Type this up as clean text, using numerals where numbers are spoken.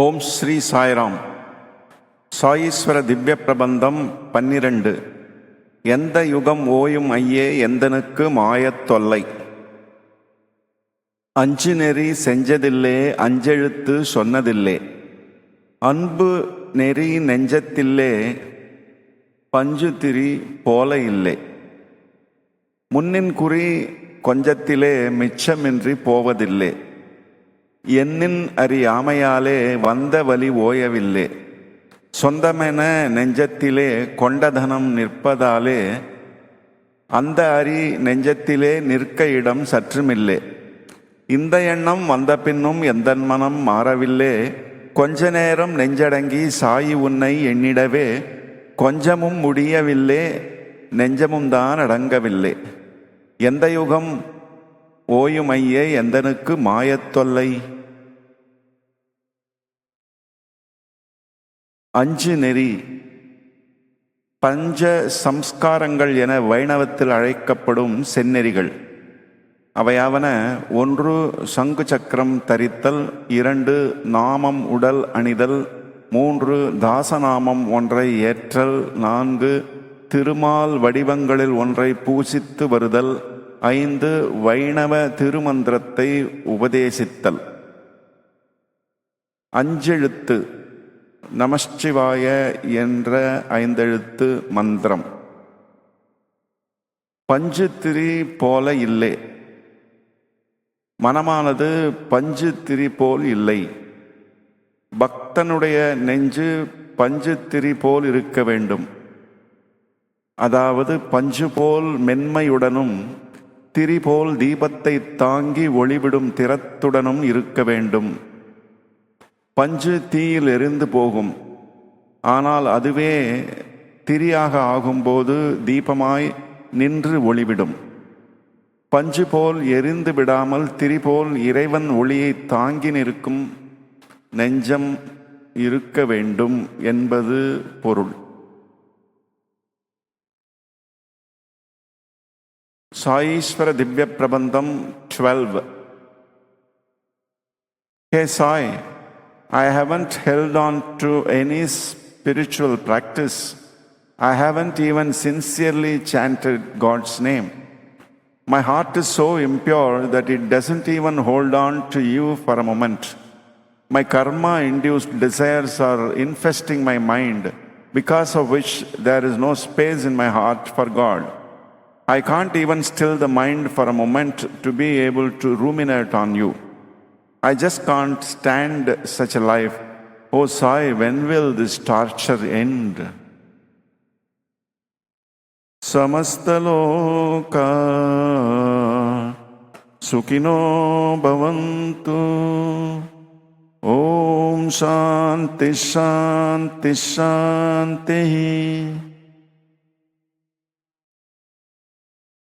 ஓம் ஸ்ரீ சாய்ராம். சாயீஸ்வர திவ்ய பிரபந்தம் 12. எந்த யுகம் ஓயும் ஐயே எந்தனுக்கு மாயத் தொல்லை. அஞ்சு நெறி செஞ்சதில்லே அஞ்செழுத்து சொன்னதில்லே. அன்பு நெறி நெஞ்சத்தில்லே பஞ்சு திரி போல இல்லை. முன்னின் குறி கொஞ்சத்திலே மிச்சமின்றி போவதில்லை. எண்ணின் அறியாமையாலே வந்த வலி ஓயவில்லை. சொந்தமென நெஞ்சத்திலே கொண்டதனம் நிற்பதாலே அந்த அறி நெஞ்சத்திலே நிற்க இடம் சற்றுமில்லை. இந்த எண்ணம் வந்த பின்னும் எந்த மனம் மாறவில்லை. கொஞ்ச நேரம் நெஞ்சடங்கி சாயி உன்னை எண்ணிடவே கொஞ்சமும் முடியவில்லை, நெஞ்சமும் தான் அடங்கவில்லை. எந்த யுகம் ஓயும் ஐயே எந்தனுக்கு மாயத்தொல்லை. அஞ்சு நெறி பஞ்ச சம்ஸ்காரங்கள் என வைணவத்தில் அழைக்கப்படும் செந்நெறிகள். அவையாவன: 1 சங்கு சக்கரம் தரித்தல், 2 நாமம் உடல் அணிதல், 3 தாசநாமம் ஒன்றை ஏற்றல், 4 திருமால் வடிவங்களில் ஒன்றை பூசித்து வருதல், 5 வைணவ திருமந்திரத்தை உபதேசித்தல். அஞ்செழுத்து நமசிவாய என்ற 5 எழுத்து மந்திரம். பஞ்சு திரி போல இல்லை. மனமானது பஞ்சு திரி போல் இல்லை. பக்தனுடைய நெஞ்சு பஞ்சு திரி போல் இருக்க வேண்டும். அதாவது பஞ்சு போல் மென்மையுடனும் திரி போல் தீபத்தை தாங்கி ஒளிவிடும் திறத்துடனும் இருக்க வேண்டும். பஞ்சு தீயில் எரிந்து போகும். ஆனால் அதுவே திரியாக ஆகும்போது தீபமாய் நின்று ஒளிவிடும். பஞ்சு போல் எரிந்து விடாமல் திரி போல் இறைவன் ஒளியை தாங்கி நிற்கும் நெஞ்சம் இருக்க வேண்டும் என்பது பொருள். சாயீஸ்வர Divya Prabandham 12. Hey Sai, I haven't held on to any spiritual practice. I haven't even sincerely chanted God's name. My heart is so impure that it doesn't even hold on to you for a moment. My karma-induced desires are infesting my mind, because of which there is no space in my heart for God. I can't even still the mind for a moment to be able to ruminate on you. I just can't stand such a life. Oh Sai, when will this torture end? Samastaloka Sukhino Bhavantu. Om Shanti Shanti Shanti.